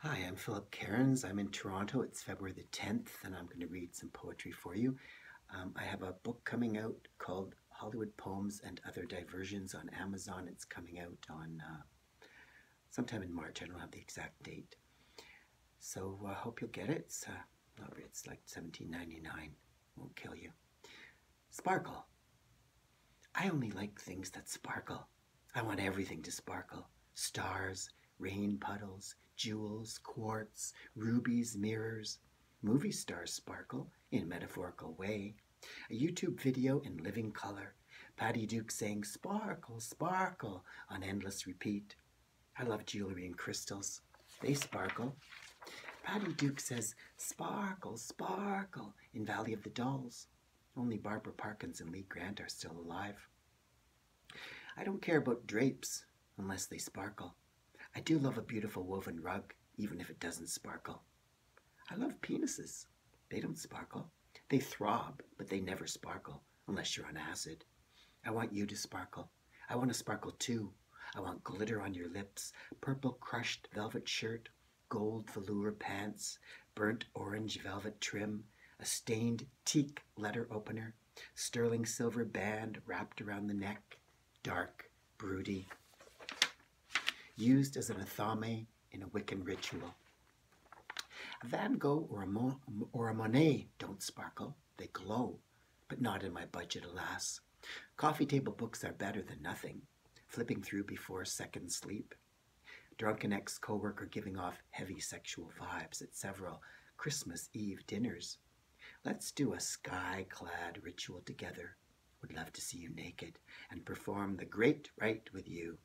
Hi, I'm Philip Cairns. I'm in Toronto. It's February the 10th, and I'm going to read some poetry for you. I have a book coming out called Hollywood Poems and Other Diversions on Amazon. It's coming out on sometime in March. I don't have the exact date. So I hope you'll get it. It's like $17.99. Won't kill you. Sparkle. I only like things that sparkle. I want everything to sparkle. Stars, rain puddles, jewels, quartz, rubies, mirrors. Movie stars sparkle in a metaphorical way. A YouTube video in living color. Patty Duke saying sparkle, sparkle on endless repeat. I love jewelry and crystals. They sparkle. Patty Duke says sparkle, sparkle in Valley of the Dolls. Only Barbara Parkins and Lee Grant are still alive. I don't care about drapes unless they sparkle. I do love a beautiful woven rug, even if it doesn't sparkle. I love penises. They don't sparkle. They throb, but they never sparkle unless you're on acid. I want you to sparkle. I want to sparkle too. I want glitter on your lips, purple crushed velvet shirt, gold velour pants, burnt orange velvet trim, a stained teak letter opener, sterling silver band wrapped around the neck, dark, broody, used as an athame in a Wiccan ritual. A Van Gogh or a Monet don't sparkle, they glow, but not in my budget, alas. Coffee table books are better than nothing, flipping through before second sleep. Drunken ex-coworker giving off heavy sexual vibes at several Christmas Eve dinners. Let's do a sky-clad ritual together. Would love to see you naked and perform the great rite with you.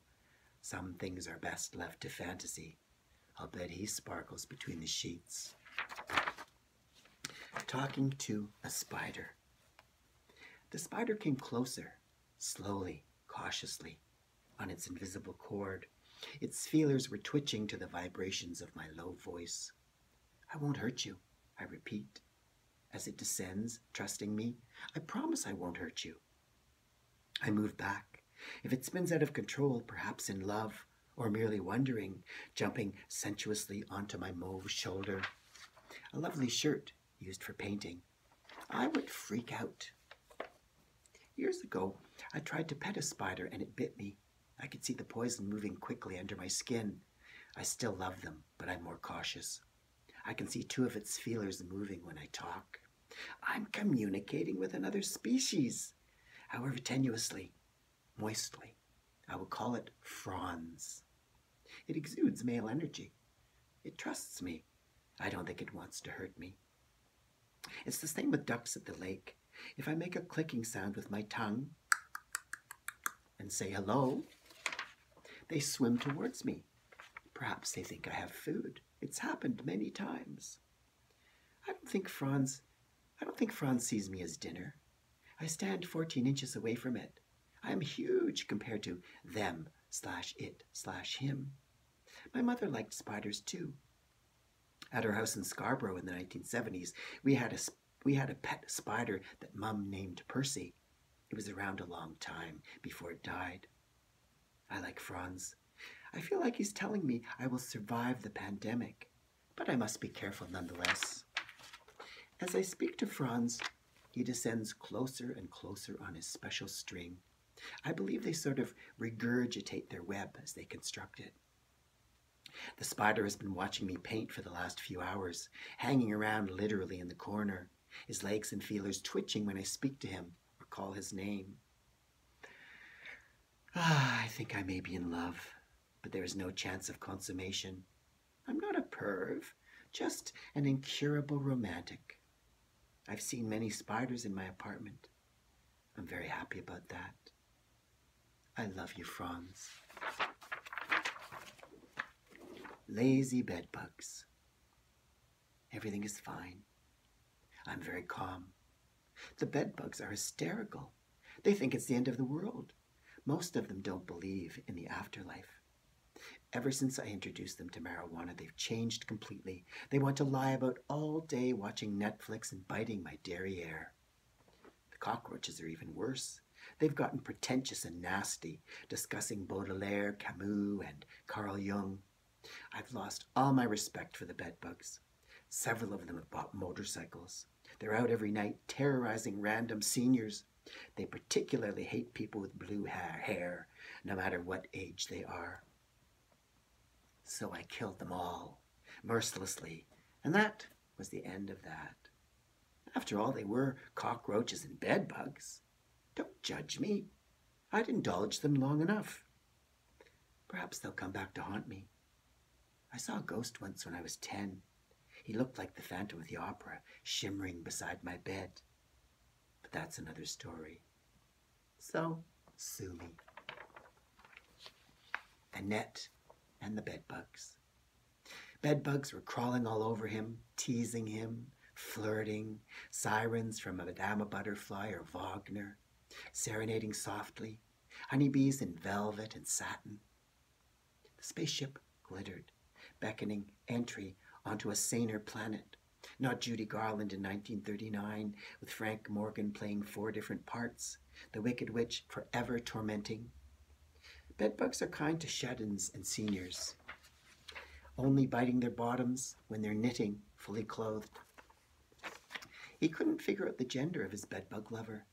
Some things are best left to fantasy. I'll bet he sparkles between the sheets. Talking to a spider. The spider came closer, slowly, cautiously, on its invisible cord. Its feelers were twitching to the vibrations of my low voice. I won't hurt you, I repeat. As it descends, trusting me, I promise I won't hurt you. I move back. If it spins out of control, perhaps in love, or merely wondering, jumping sensuously onto my mauve shoulder. A lovely shirt used for painting. I would freak out. Years ago, I tried to pet a spider and it bit me. I could see the poison moving quickly under my skin. I still love them, but I'm more cautious. I can see two of its feelers moving when I talk. I'm communicating with another species, however tenuously, moistly. I will call it Franz. It exudes male energy. It trusts me. I don't think it wants to hurt me. It's the same with ducks at the lake. If I make a clicking sound with my tongue and say hello, they swim towards me. Perhaps they think I have food. It's happened many times. I don't think Franz sees me as dinner. I stand 14 inches away from it. I am huge compared to them/it/him. My mother liked spiders too. At her house in Scarborough in the 1970s, we had a pet spider that Mum named Percy. It was around a long time before it died. I like Franz. I feel like he's telling me I will survive the pandemic, but I must be careful nonetheless. As I speak to Franz, he descends closer and closer on his special string. I believe they sort of regurgitate their web as they construct it. The spider has been watching me paint for the last few hours, hanging around literally in the corner, his legs and feelers twitching when I speak to him or call his name. I think I may be in love, but there is no chance of consummation. I'm not a perv, just an incurable romantic. I've seen many spiders in my apartment. I'm very happy about that. I love you, Franz. Lazy bedbugs. Everything is fine. I'm very calm. The bedbugs are hysterical. They think it's the end of the world. Most of them don't believe in the afterlife. Ever since I introduced them to marijuana, they've changed completely. They want to lie about all day watching Netflix and biting my derriere. The cockroaches are even worse. They've gotten pretentious and nasty, discussing Baudelaire, Camus, and Carl Jung. I've lost all my respect for the bedbugs. Several of them have bought motorcycles. They're out every night terrorizing random seniors. They particularly hate people with blue hair, no matter what age they are. So I killed them all, mercilessly, and that was the end of that. After all, they were cockroaches and bedbugs. Don't judge me. I'd indulged them long enough. Perhaps they'll come back to haunt me. I saw a ghost once when I was 10. He looked like the Phantom of the Opera, shimmering beside my bed. But that's another story. So, sue me. Annette and the bedbugs. Bedbugs were crawling all over him, teasing him, flirting, sirens from Madame Butterfly or Wagner, serenading softly, honeybees in velvet and satin. The spaceship glittered, beckoning entry onto a saner planet, not Judy Garland in 1939, with Frank Morgan playing 4 different parts, the Wicked Witch forever tormenting. Bedbugs are kind to shut-ins and seniors, only biting their bottoms when they're knitting, fully clothed. He couldn't figure out the gender of his bedbug lover.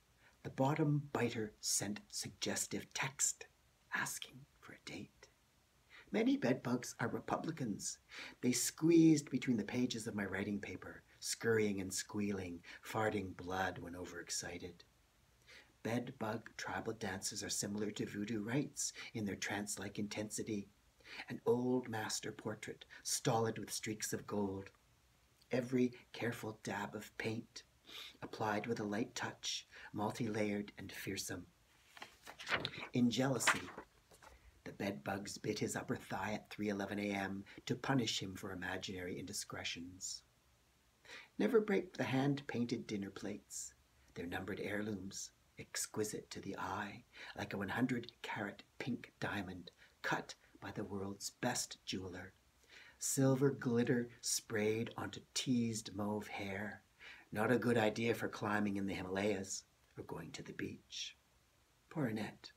The bottom biter sent suggestive text, asking for a date. Many bedbugs are Republicans. They squeezed between the pages of my writing paper, scurrying and squealing, farting blood when overexcited. Bedbug tribal dances are similar to voodoo rites in their trance-like intensity. An old master portrait, stolid with streaks of gold. Every careful dab of paint, applied with a light touch, multi-layered and fearsome. In jealousy, the bedbugs bit his upper thigh at 3:11 a.m. to punish him for imaginary indiscretions. Never break the hand-painted dinner plates. They're numbered heirlooms, exquisite to the eye, like a 100-carat pink diamond cut by the world's best jeweler. Silver glitter sprayed onto teased mauve hair. Not a good idea for climbing in the Himalayas or going to the beach. Poor Annette.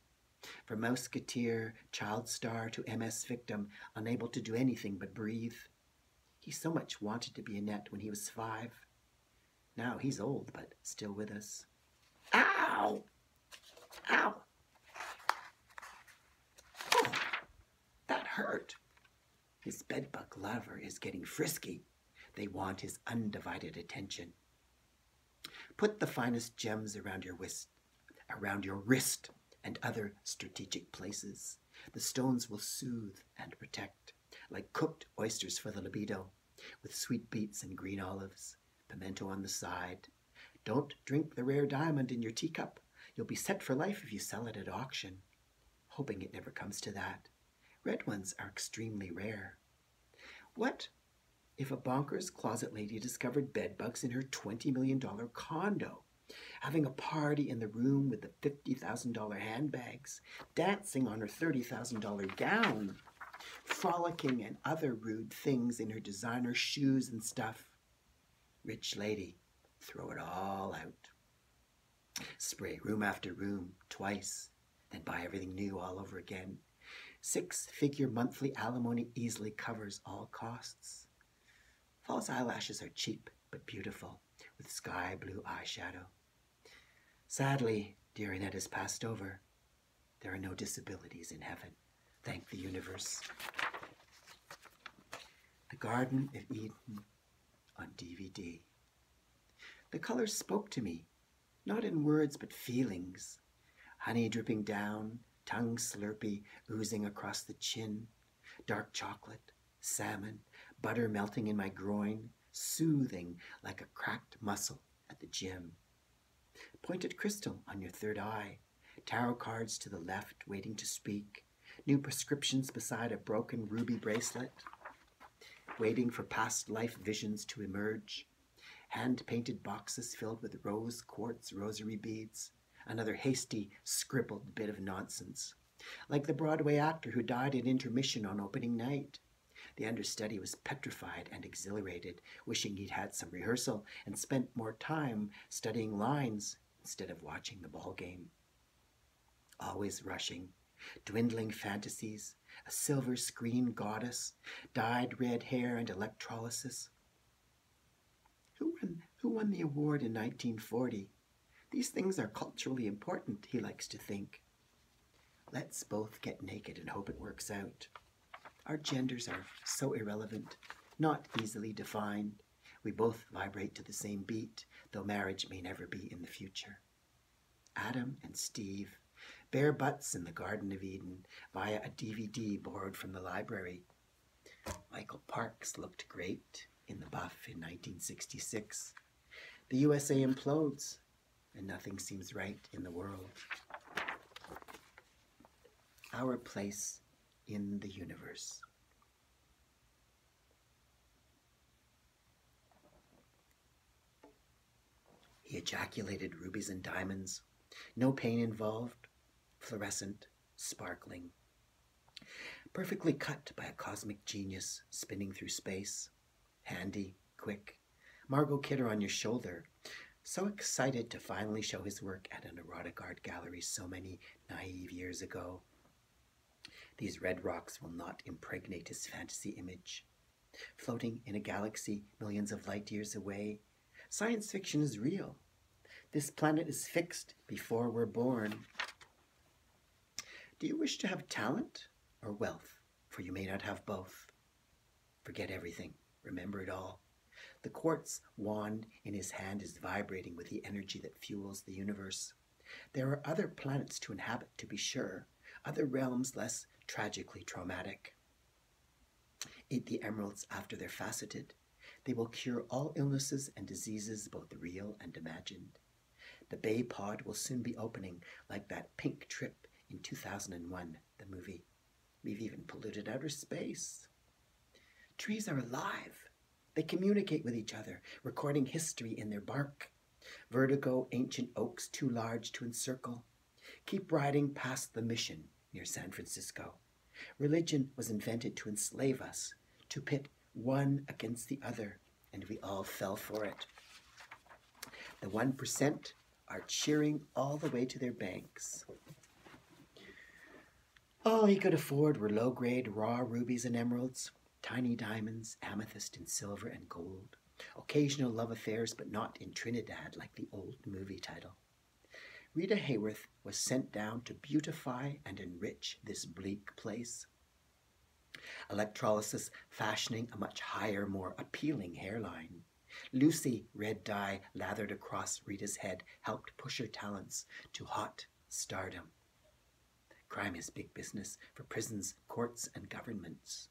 From Mouseketeer, child star to MS victim, unable to do anything but breathe. He so much wanted to be Annette when he was 5. Now he's old, but still with us. Ow! Ow! Oh, that hurt. His bedbug lover is getting frisky. They want his undivided attention. Put the finest gems around your wrist, and other strategic places. The stones will soothe and protect, like cooked oysters for the libido, with sweet beets and green olives, pimento on the side. Don't drink the rare diamond in your teacup. You'll be set for life if you sell it at auction. Hoping it never comes to that. Red ones are extremely rare. What if a bonkers closet lady discovered bedbugs in her $20 million condo? Having a party in the room with the $50,000 handbags, dancing on her $30,000 gown, frolicking and other rude things in her designer shoes and stuff. Rich lady, throw it all out. Spray room after room, twice, then buy everything new all over again. 6-figure monthly alimony easily covers all costs. False eyelashes are cheap but beautiful, with sky blue eyeshadow. Sadly, dear Annette has passed over. There are no disabilities in heaven. Thank the universe. The Garden of Eden on DVD. The colors spoke to me, not in words but feelings. Honey dripping down, tongue slurpy oozing across the chin, dark chocolate, salmon, butter melting in my groin, soothing like a cracked muscle at the gym. Pointed crystal on your third eye, tarot cards to the left waiting to speak, new prescriptions beside a broken ruby bracelet, waiting for past life visions to emerge, hand-painted boxes filled with rose quartz rosary beads, another hasty, scribbled bit of nonsense. Like the Broadway actor who died at intermission on opening night. The understudy was petrified and exhilarated, wishing he'd had some rehearsal and spent more time studying lines instead of watching the ball game. Always rushing, dwindling fantasies, a silver screen goddess, dyed red hair and electrolysis. Who won the award in 1940? These things are culturally important, he likes to think. Let's both get naked and hope it works out. Our genders are so irrelevant, not easily defined. We both vibrate to the same beat, though marriage may never be in the future. Adam and Steve, bare butts in the Garden of Eden via a DVD borrowed from the library. Michael Parks looked great in The Buff in 1966. The USA implodes, and nothing seems right in the world. Our place in the universe. He ejaculated rubies and diamonds. No pain involved. Fluorescent, sparkling. Perfectly cut by a cosmic genius spinning through space. Handy, quick. Margot Kidder on your shoulder. So excited to finally show his work at an erotic art gallery so many naive years ago. These red rocks will not impregnate his fantasy image. Floating in a galaxy millions of light years away, science fiction is real. This planet is fixed before we're born. Do you wish to have talent or wealth? For you may not have both. Forget everything. Remember it all. The quartz wand in his hand is vibrating with the energy that fuels the universe. There are other planets to inhabit, to be sure, other realms less tragically traumatic. Eat the emeralds after they're faceted. They will cure all illnesses and diseases, both real and imagined. The Bay Pod will soon be opening, like that Pink Trip in 2001, the movie. We've even polluted outer space. Trees are alive. They communicate with each other, recording history in their bark. Vertigo, ancient oaks too large to encircle. Keep riding past the Mission near San Francisco. Religion was invented to enslave us, to pit one against the other, and we all fell for it. The 1% are cheering all the way to their banks. All he could afford were low-grade raw rubies and emeralds, tiny diamonds, amethyst and silver and gold, occasional love affairs, but not in Trinidad like the old movie title. Rita Hayworth was sent down to beautify and enrich this bleak place. Electrolysis fashioning a much higher, more appealing hairline. Lucy, red dye lathered across Rita's head, helped push her talents to hot stardom. Crime is big business for prisons, courts, and governments.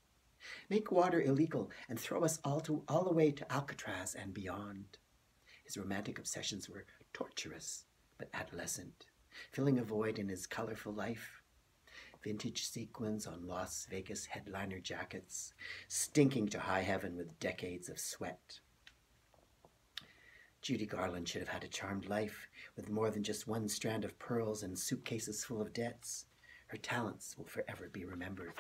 Make water illegal and throw us all the way to Alcatraz and beyond. His romantic obsessions were torturous, but adolescent, filling a void in his colorful life. Vintage sequins on Las Vegas headliner jackets, stinking to high heaven with decades of sweat. Judy Garland should have had a charmed life, with more than just one strand of pearls and suitcases full of debts. Her talents will forever be remembered.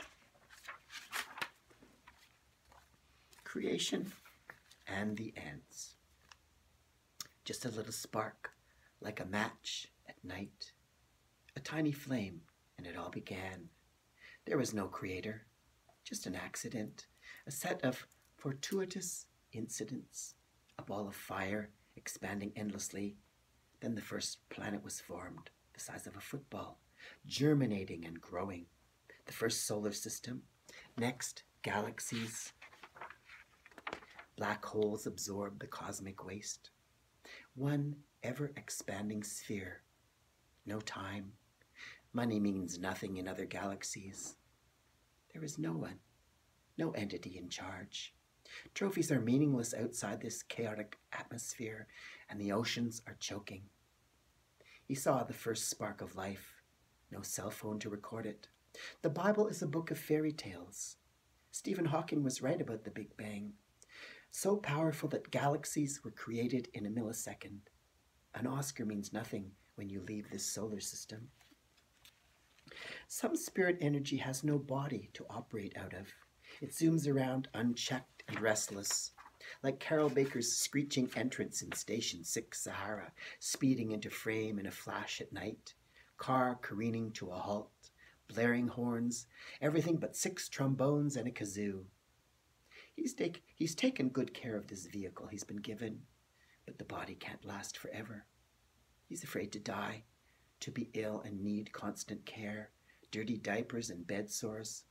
Creation and the ants. Just a little spark, like a match at night. A tiny flame, and it all began. There was no creator, just an accident, a set of fortuitous incidents, a ball of fire expanding endlessly. Then the first planet was formed, the size of a football, germinating and growing. The first solar system, next galaxies. Black holes absorb the cosmic waste. One ever-expanding sphere. No time. Money means nothing in other galaxies. There is no one, no entity in charge. Trophies are meaningless outside this chaotic atmosphere, and the oceans are choking. He saw the first spark of life. No cell phone to record it. The Bible is a book of fairy tales. Stephen Hawking was right about the Big Bang. So powerful that galaxies were created in a millisecond. An Oscar means nothing when you leave this solar system. Some spirit energy has no body to operate out of. It zooms around unchecked and restless, like Carol Baker's screeching entrance in Station 6 Sahara, speeding into frame in a flash at night, car careening to a halt, blaring horns, everything but 6 trombones and a kazoo. He's taken good care of this vehicle he's been given, but the body can't last forever. He's afraid to die, to be ill and need constant care, dirty diapers and bed sores.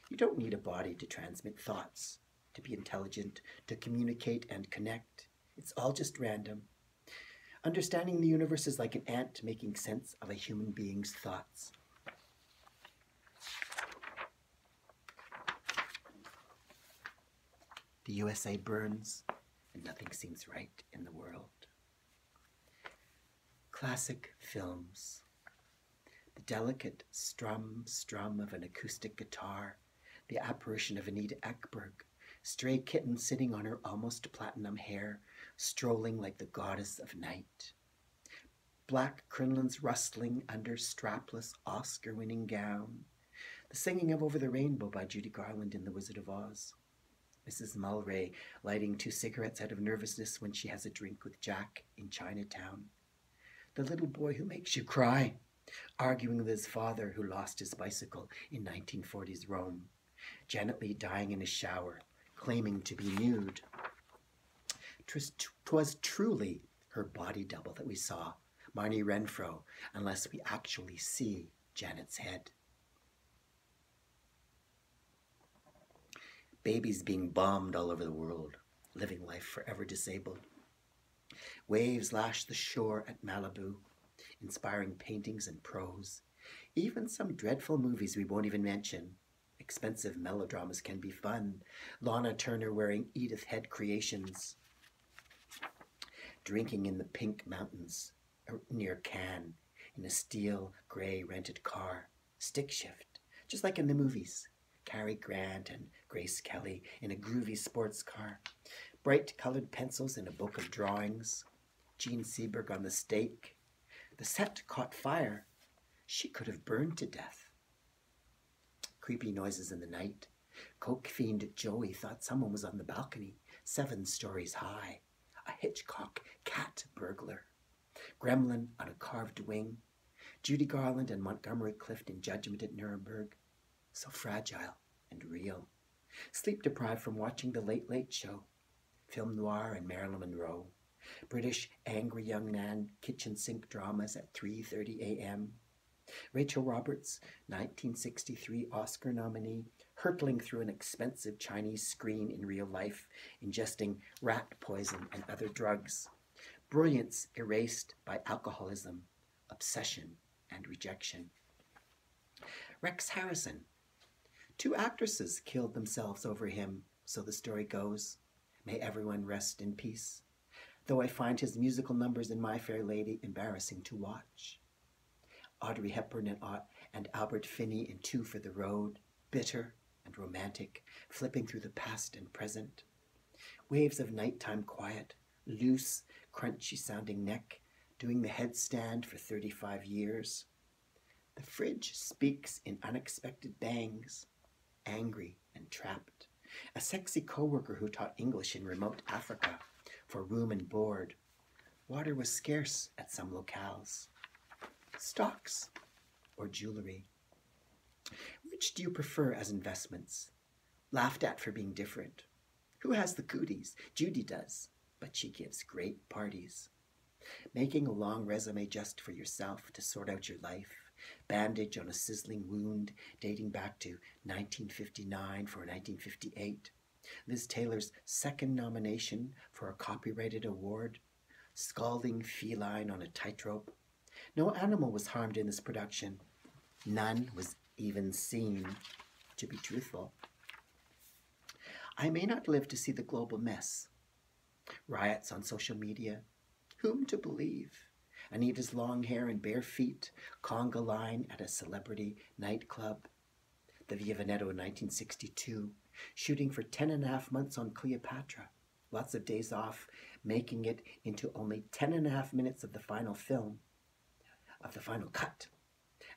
You don't need a body to transmit thoughts, to be intelligent, to communicate and connect. It's all just random. Understanding the universe is like an ant making sense of a human being's thoughts. The USA burns, and nothing seems right in the world. Classic films. The delicate strum of an acoustic guitar, the apparition of Anita Ekberg, stray kitten sitting on her almost platinum hair, strolling like the goddess of night. Black crinolines rustling under strapless Oscar-winning gown. The singing of Over the Rainbow by Judy Garland in The Wizard of Oz. Mrs. Mulray lighting 2 cigarettes out of nervousness when she has a drink with Jack in Chinatown. The little boy who makes you cry, arguing with his father who lost his bicycle in 1940s Rome. Janet Leigh dying in a shower, claiming to be nude. 'Twas truly her body double that we saw, Marnie Renfro, unless we actually see Janet's head. Babies being bombed all over the world, living life forever disabled. Waves lash the shore at Malibu, inspiring paintings and prose. Even some dreadful movies we won't even mention. Expensive melodramas can be fun. Lana Turner wearing Edith Head creations. Drinking in the Pink Mountains near Cannes in a steel gray rented car. Stick shift, just like in the movies. Cary Grant and Grace Kelly in a groovy sports car. Bright colored pencils in a book of drawings. Gene Seberg on the stake. The set caught fire. She could have burned to death. Creepy noises in the night. Coke fiend Joey thought someone was on the balcony, 7 stories high. A Hitchcock cat burglar. Gremlin on a carved wing. Judy Garland and Montgomery Clift in Judgment at Nuremberg. So fragile and real. Sleep deprived from watching The Late Late Show. Film noir and Marilyn Monroe. British angry young man kitchen sink dramas at 3:30 a.m. Rachel Roberts, 1963 Oscar nominee, hurtling through an expensive Chinese screen in real life, ingesting rat poison and other drugs. Brilliance erased by alcoholism, obsession, and rejection. Rex Harrison. 2 actresses killed themselves over him, so the story goes. May everyone rest in peace. Though I find his musical numbers in My Fair Lady embarrassing to watch. Audrey Hepburn and Albert Finney in 2 for the Road, bitter and romantic, flipping through the past and present. Waves of nighttime quiet, loose, crunchy-sounding neck, doing the headstand for 35 years. The fridge speaks in unexpected bangs, angry and trapped. A sexy coworker who taught English in remote Africa for room and board. Water was scarce at some locales. Stocks or jewelry. Which do you prefer as investments? Laughed at for being different. Who has the cooties? Judy does, but she gives great parties. Making a long resume just for yourself to sort out your life. Bandage on a sizzling wound dating back to 1959 for 1958. Liz Taylor's 2nd nomination for a copyrighted award. Scalding feline on a tightrope. No animal was harmed in this production. None was even seen, to be truthful. I may not live to see the global mess. Riots on social media. Whom to believe? Anita's long hair and bare feet, conga line at a celebrity nightclub. The Via Veneto in 1962, shooting for 10.5 months on Cleopatra. Lots of days off, making it into only 10.5 minutes of the final film, of the final cut.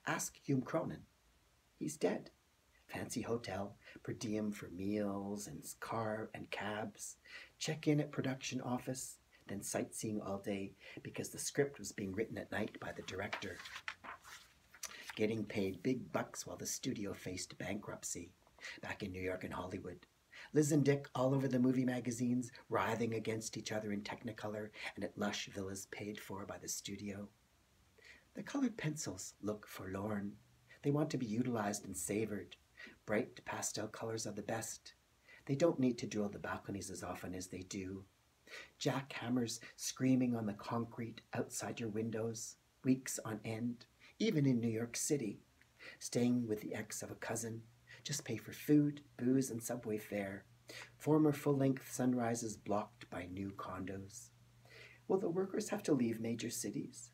Ask Hume Cronin. He's dead. Fancy hotel, per diem for meals and car and cabs. Check in at production office, then sightseeing all day because the script was being written at night by the director. getting paid big bucks while the studio faced bankruptcy. Back in New York and Hollywood, Liz and Dick all over the movie magazines, writhing against each other in Technicolor and at lush villas paid for by the studio. The colored pencils look forlorn. They want to be utilized and savored. Bright pastel colors are the best. They don't need to drill the balconies as often as they do. Jackhammers screaming on the concrete outside your windows, weeks on end, even in New York City. Staying with the ex of a cousin. Just pay for food, booze, and subway fare. Former full-length sunrises blocked by new condos. Will the workers have to leave major cities?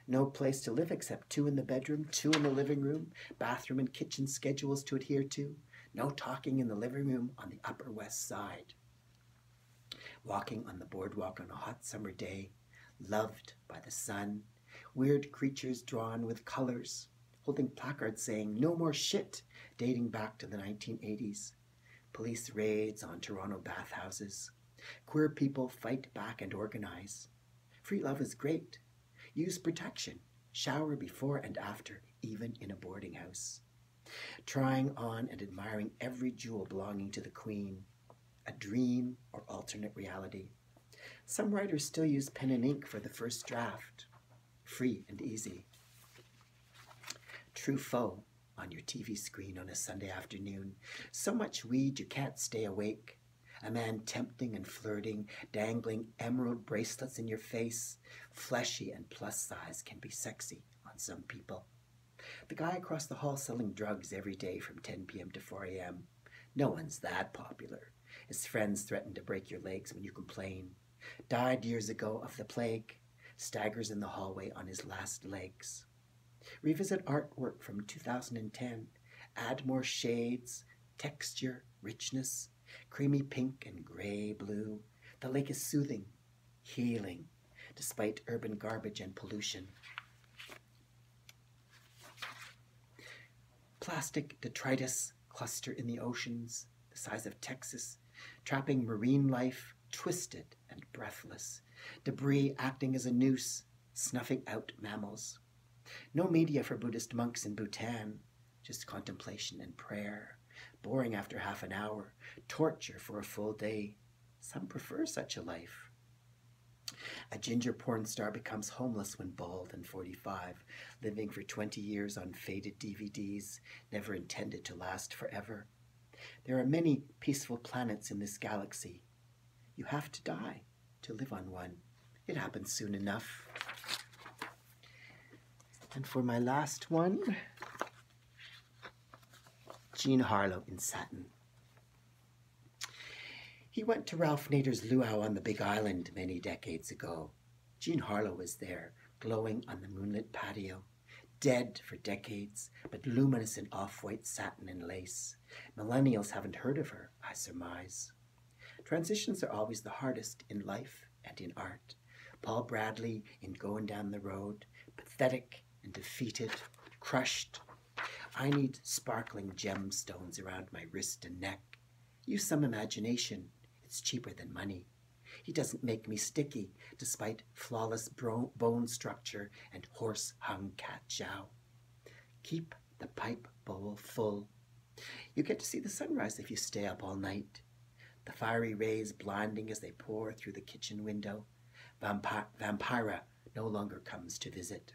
No place to live except 2 in the bedroom, 2 in the living room, bathroom and kitchen schedules to adhere to. No talking in the living room on the Upper West Side. Walking on the boardwalk on a hot summer day, loved by the sun, weird creatures drawn with colors, holding placards saying, "No more shit," dating back to the 1980s. Police raids on Toronto bathhouses. Queer people fight back and organize. Free love is great. Use protection. Shower before and after, even in a boarding house. Trying on and admiring every jewel belonging to the Queen. A dream or alternate reality. Some writers still use pen and ink for the first draft. Free and easy. Truffaut on your TV screen on a Sunday afternoon. So much weed you can't stay awake. A man tempting and flirting, dangling emerald bracelets in your face. Fleshy and plus size can be sexy on some people. The guy across the hall selling drugs every day from 10 p.m. to 4 a.m. No one's that popular. His friends threaten to break your legs when you complain. Died years ago of the plague. Staggers in the hallway on his last legs. Revisit artwork from 2010. Add more shades, texture, richness, creamy pink and gray blue. The lake is soothing, healing, despite urban garbage and pollution. Plastic detritus cluster in the oceans, the size of Texas, trapping marine life, twisted and breathless. Debris acting as a noose, snuffing out mammals. No media for Buddhist monks in Bhutan, just contemplation and prayer. Boring after half an hour, torture for a full day. Some prefer such a life. A ginger porn star becomes homeless when bald and 45, living for 20 years on faded DVDs, never intended to last forever. There are many peaceful planets in this galaxy. You have to die to live on one. It happens soon enough. And for my last one, Jean Harlow in satin. He went to Ralph Nader's luau on the Big Island many decades ago. Jean Harlow was there, glowing on the moonlit patio, dead for decades, but luminous in off-white satin and lace. Millennials haven't heard of her, I surmise. Transitions are always the hardest in life and in art. Paul Bradley in Going Down the Road, pathetic and defeated, crushed. I need sparkling gemstones around my wrist and neck. Use some imagination. It's cheaper than money. He doesn't make me sticky, despite flawless bone structure and horse-hung cat jowl. Keep the pipe bowl full. You get to see the sunrise if you stay up all night. The fiery rays blinding as they pour through the kitchen window. Vampira no longer comes to visit.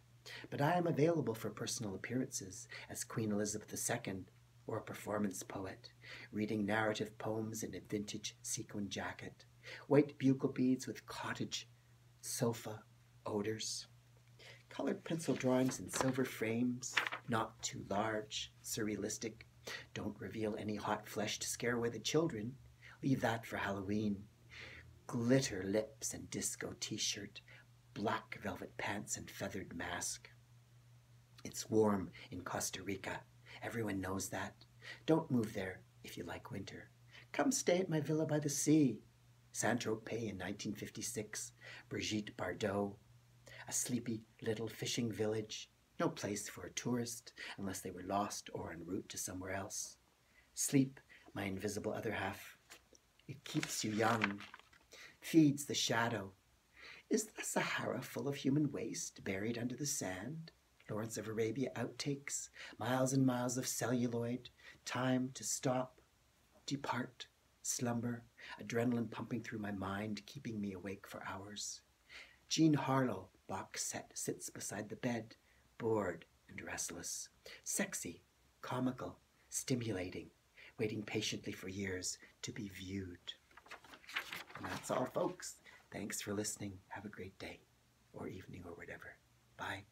But I am available for personal appearances as Queen Elizabeth II or a performance poet, reading narrative poems in a vintage sequin jacket, white bugle beads with cottage sofa odors, colored pencil drawings in silver frames, not too large, surrealistic. Don't reveal any hot flesh to scare away the children. Leave that for Halloween. Glitter lips and disco t-shirt, black velvet pants and feathered mask. It's warm in Costa Rica. Everyone knows that. Don't move there if you like winter. Come stay at my villa by the sea. Saint-Tropez in 1956. Brigitte Bardot. A sleepy little fishing village. No place for a tourist unless they were lost or en route to somewhere else. Sleep, my invisible other half. It keeps you young. Feeds the shadow. Is the Sahara full of human waste buried under the sand? Lawrence of Arabia outtakes, miles and miles of celluloid, time to stop, depart, slumber, adrenaline pumping through my mind, keeping me awake for hours. Jean Harlow, box set, sits beside the bed, bored and restless, sexy, comical, stimulating, waiting patiently for years to be viewed. And that's all, folks. Thanks for listening. Have a great day or evening or whatever. Bye.